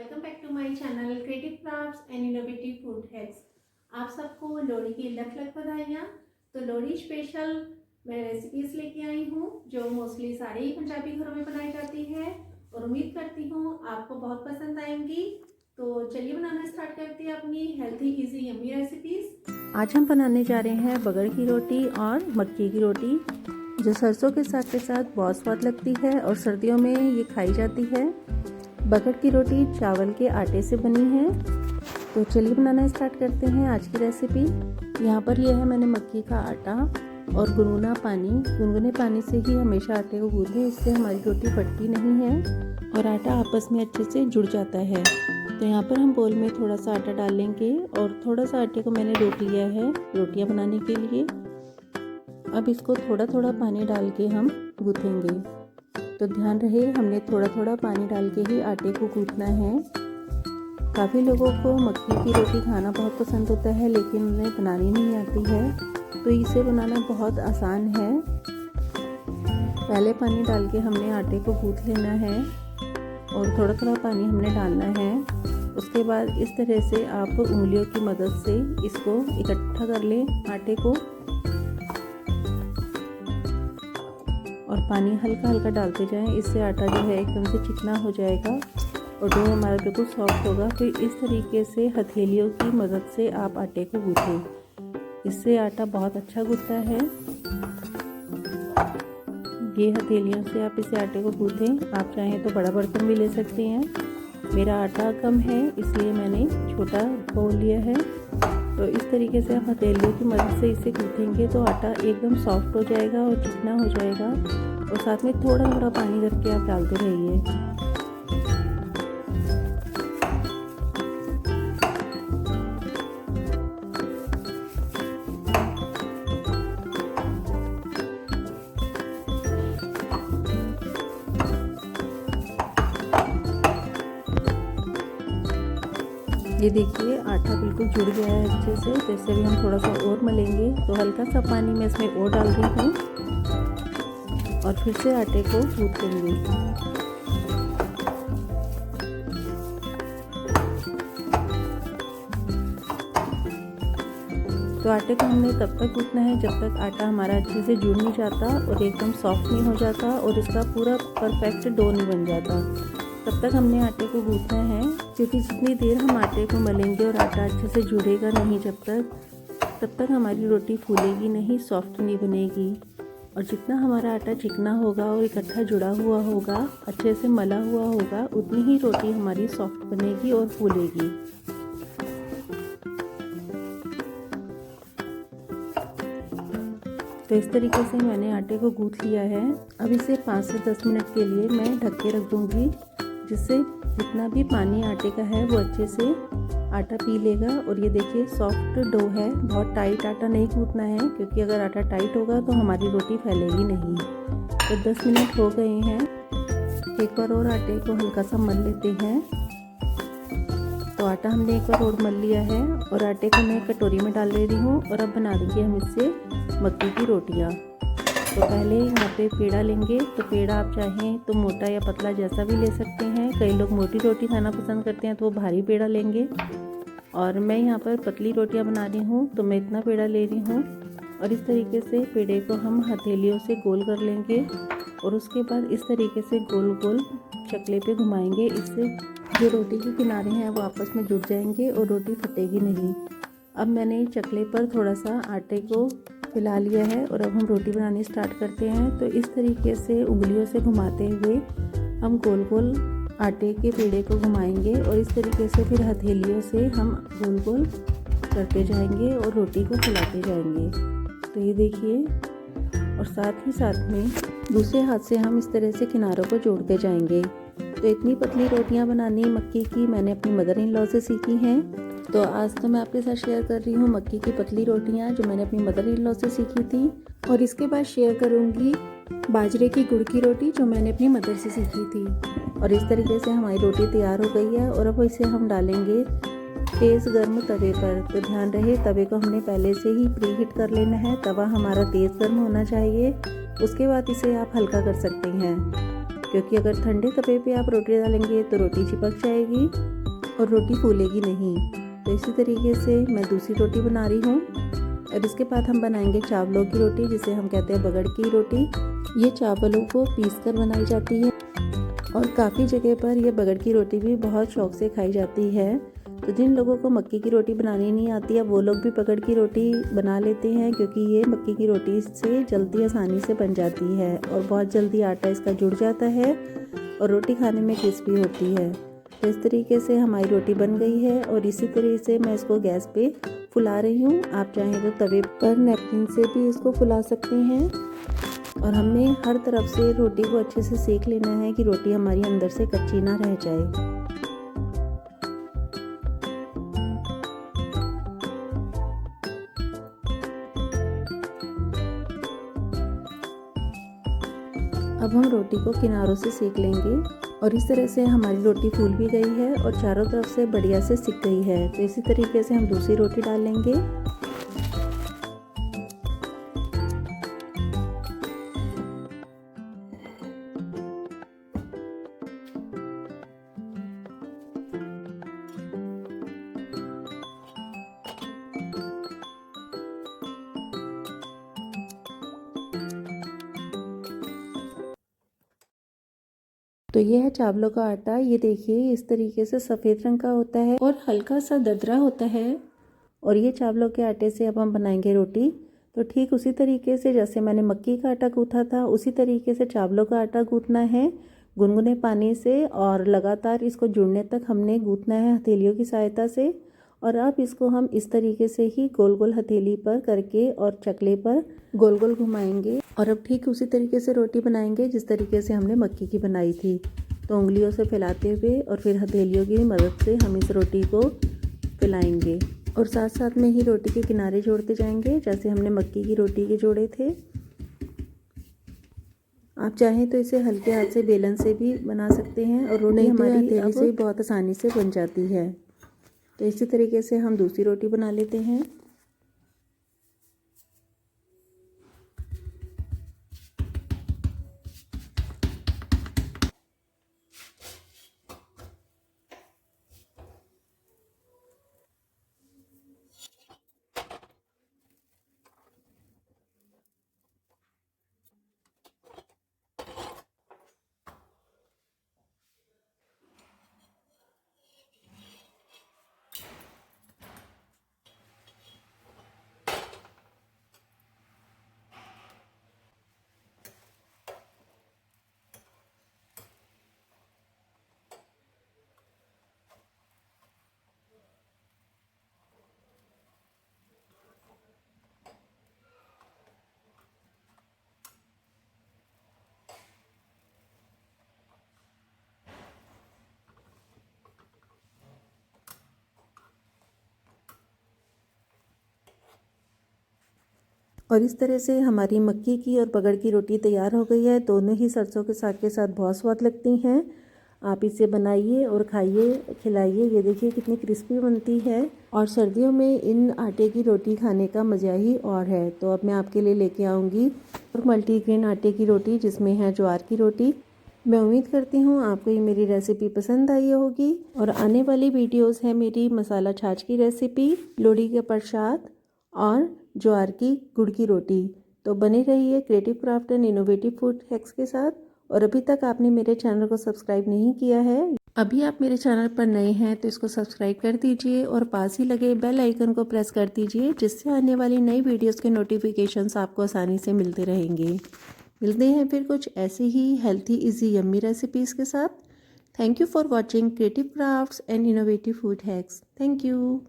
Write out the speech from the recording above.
Welcome back to my channel creative crafts and innovative food hacks. आप सबको लोहड़ी की लख लख बधाइयाँ। तो लोहड़ी स्पेशल मैं रेसिपीज़ लेके आई हूँ जो मोस्टली सारे ही पंजाबी घरों में बनाई जाती है और उम्मीद करती हूँ आपको बहुत पसंद आएंगी। तो चलिए बनाना स्टार्ट करते हैं अपनी हेल्थी इजी यम्मी रेसिपीज़। आज हम बनाने जा रहे हैं बगड़ की रोटी और मक्की की रोटी, जो सरसों के साग के साथ बहुत स्वाद लगती है और सर्दियों में ये खाई जाती है। बगड़ की रोटी चावल के आटे से बनी है। तो चलिए बनाना स्टार्ट करते हैं आज की रेसिपी। यहाँ पर लिया है मैंने मक्की का आटा और गुनगुना पानी। गुनगुने पानी से ही हमेशा आटे को गूंथें, इससे हमारी रोटी फटती नहीं है और आटा आपस में अच्छे से जुड़ जाता है। तो यहाँ पर हम बोल में थोड़ा सा आटा डाल लेंगे और थोड़ा सा आटे को मैंने रोक लिया है रोटियाँ बनाने के लिए। अब इसको थोड़ा थोड़ा पानी डाल के हम गूँथेंगे। तो ध्यान रहे, हमने थोड़ा थोड़ा पानी डाल के ही आटे को गूँथना है। काफ़ी लोगों को मक्की की रोटी खाना बहुत पसंद होता है, लेकिन उन्हें बनानी नहीं आती है। तो इसे बनाना बहुत आसान है। पहले पानी डाल के हमने आटे को गूँथ लेना है और थोड़ा थोड़ा पानी हमने डालना है। उसके बाद इस तरह से आप उंगलियों की मदद से इसको इकट्ठा कर लें आटे को, और पानी हल्का हल्का डालते जाएं। इससे आटा जो है एकदम से चिकना हो जाएगा और डो हमारा बिल्कुल सॉफ्ट होगा। फिर इस तरीके से हथेलियों की मदद से आप आटे को गूँथें, इससे आटा बहुत अच्छा गूँथता है। ये हथेलियों से आप इसे आटे को गूँथें। आप चाहें तो बड़ा बर्तन भी ले सकते हैं। मेरा आटा कम है इसलिए मैंने छोटा बाउल लिया है। तो इस तरीके से आप हथेलियों की मदद से इसे गूँथेंगे तो आटा एकदम सॉफ्ट हो जाएगा और चिकना हो जाएगा। और साथ में थोड़ा थोड़ा पानी करके आप डालते रहिए। ये देखिए आटा बिल्कुल जुड़ गया है अच्छे से। तो इससे भी हम थोड़ा सा और मलेंगे। तो हल्का सा पानी मैं इसमें और डाल रही हूँ और फिर से आटे को गूँथ लेंगे। तो आटे को हमने तब तक गूँथना है जब तक आटा हमारा अच्छे से जुड़ नहीं जाता और एकदम सॉफ्ट नहीं हो जाता और इसका पूरा परफेक्ट डो नहीं बन जाता। तब तक हमने आटे को गूँथना है, क्योंकि जितनी देर हम आटे को मलेंगे और आटा अच्छे से जुड़ेगा नहीं तब तक हमारी रोटी फूलेगी नहीं, सॉफ्ट नहीं बनेगी। और जितना हमारा आटा चिकना होगा और इकट्ठा जुड़ा हुआ होगा, अच्छे से मला हुआ होगा, उतनी ही रोटी हमारी सॉफ्ट बनेगी और फूलेगी। तो इस तरीके से मैंने आटे को गूँथ लिया है। अब इसे 5 से 10 मिनट के लिए मैं ढक के रख दूँगी, जिससे जितना भी पानी आटे का है वो अच्छे से आटा पी लेगा। और ये देखिए सॉफ्ट डो है, बहुत टाइट आटा नहीं गूँथना है, क्योंकि अगर आटा टाइट होगा तो हमारी रोटी फैलेगी नहीं। तो 10 मिनट हो गए हैं। एक बार और आटे को हल्का सा मल लेते हैं। तो आटा हमने एक बार और मल लिया है और आटे को मैं कटोरी में डाल ले रही हूँ। और अब बना देंगे हम इससे मक्की की रोटियाँ। तो पहले यहाँ पे पेड़ा लेंगे। तो पेड़ा आप चाहें तो मोटा या पतला जैसा भी ले सकते हैं। कई लोग मोटी रोटी खाना पसंद करते हैं तो वो भारी पेड़ा लेंगे, और मैं यहाँ पर पतली रोटियाँ बना रही हूँ तो मैं इतना पेड़ा ले रही हूँ। और इस तरीके से पेड़े को हम हथेलियों से गोल कर लेंगे और उसके बाद इस तरीके से गोल गोल चकले पे घुमाएंगे। इससे जो रोटी के किनारे हैं वो आपस में जुड़ जाएंगे और रोटी फटेगी नहीं। अब मैंने चकले पर थोड़ा सा आटे को फैला लिया है और अब हम रोटी बनानी स्टार्ट करते हैं। तो इस तरीके से उंगलियों से घुमाते हुए हम गोल गोल आटे के पेड़े को घुमाएंगे और इस तरीके से फिर हथेलियों से हम गोल गोल करते जाएंगे और रोटी को फैलाते जाएंगे। तो ये देखिए, और साथ ही साथ में दूसरे हाथ से हम इस तरह से किनारों को जोड़ते जाएंगे। तो इतनी पतली रोटियां बनानी मक्की की मैंने अपनी मदर इन लॉ से सीखी हैं। तो आज तो मैं आपके साथ शेयर कर रही हूँ मक्की की पतली रोटियाँ जो मैंने अपनी मदर इन लॉ से सीखी थी। और इसके बाद शेयर करूँगी बाजरे की गुड़ की रोटी जो मैंने अपनी मदर से सीखी थी। और इस तरीके से हमारी रोटी तैयार हो गई है और अब इसे हम डालेंगे तेज़ गर्म तवे पर। तो ध्यान रहे, तवे को हमने पहले से ही प्री हीट कर लेना है। तवा हमारा तेज़ गर्म होना चाहिए, उसके बाद इसे आप हल्का कर सकते हैं। क्योंकि अगर ठंडे तवे पे आप रोटी डालेंगे तो रोटी चिपक जाएगी और रोटी फूलेगी नहीं। तो इसी तरीके से मैं दूसरी रोटी बना रही हूँ। और इसके बाद हम बनाएंगे चावलों की रोटी, जिसे हम कहते हैं बगड़ की रोटी। ये चावलों को पीस कर बनाई जाती है और काफ़ी जगह पर यह बगड़ की रोटी भी बहुत शौक से खाई जाती है। तो जिन लोगों को मक्की की रोटी बनानी नहीं आती है वो लोग भी बगड़ की रोटी बना लेते हैं, क्योंकि ये मक्की की रोटी से जल्दी आसानी से बन जाती है और बहुत जल्दी आटा इसका जुड़ जाता है और रोटी खाने में क्रिस्पी होती है। तो इस तरीके से हमारी रोटी बन गई है और इसी तरीके से मैं इसको गैस पे फुला रही हूँ। आप चाहें तो तवे पर नैपकिन से भी इसको फुला सकते हैं। और हमने हर तरफ से रोटी को अच्छे से सेक लेना है कि रोटी हमारी अंदर से कच्ची ना रह जाए। अब हम रोटी को किनारों से सेक लेंगे और इस तरह से हमारी रोटी फूल भी गई है और चारों तरफ से बढ़िया से सिक गई है। तो इसी तरीके से हम दूसरी रोटी डाल लेंगे। तो ये है चावलों का आटा। ये देखिए इस तरीके से सफ़ेद रंग का होता है और हल्का सा दरदरा होता है। और ये चावलों के आटे से अब हम बनाएंगे रोटी। तो ठीक उसी तरीके से जैसे मैंने मक्की का आटा गूँथा था, उसी तरीके से चावलों का आटा गूँथना है गुनगुने पानी से और लगातार इसको जुड़ने तक हमने गूँथना है हथेलियों की सहायता से। और अब इसको हम इस तरीके से ही गोल गोल हथेली पर करके और चकले पर गोल गोल घुमाएंगे। और अब ठीक उसी तरीके से रोटी बनाएंगे जिस तरीके से हमने मक्की की बनाई थी। तो उंगलियों से फैलाते हुए और फिर हथेलियों की मदद से हम इस रोटी को फैलाएंगे और साथ साथ में ही रोटी के किनारे जोड़ते जाएंगे, जैसे हमने मक्की की रोटी के जोड़े थे। आप चाहें तो इसे हल्के हाथ से बेलन से भी बना सकते हैं और रोटी हमारी हथेली से बहुत आसानी से बन जाती है। तो इसी तरीके से हम दूसरी रोटी बना लेते हैं। और इस तरह से हमारी मक्की की और बगड़ की रोटी तैयार हो गई है। दोनों ही सरसों के साग के साथ बहुत स्वाद लगती हैं। आप इसे बनाइए और खाइए, खिलाइए। ये देखिए कितनी क्रिस्पी बनती है और सर्दियों में इन आटे की रोटी खाने का मज़ा ही और है। तो अब मैं आपके लिए लेके आऊँगी और मल्टीग्रेन आटे की रोटी, जिसमें है ज्वार की रोटी। मैं उम्मीद करती हूँ आपको ये मेरी रेसिपी पसंद आई होगी। और आने वाली वीडियोस है मेरी मसाला छाछ की रेसिपी, लोहड़ी के प्रसाद और ज्वार की गुड़ की रोटी। तो बने रहिए creative craft and innovative food hacks के साथ। और अभी तक आपने मेरे चैनल को सब्सक्राइब नहीं किया है, अभी आप मेरे चैनल पर नए हैं तो इसको सब्सक्राइब कर दीजिए और पास ही लगे बेल आइकन को प्रेस कर दीजिए, जिससे आने वाली नई वीडियोस के नोटिफिकेशंस आपको आसानी से मिलते रहेंगे। मिलते हैं फिर कुछ ऐसी ही हेल्थी इजी यम्मी रेसिपीज़ के साथ। Thank you for watching creative crafts and innovative food hacks. Thank you.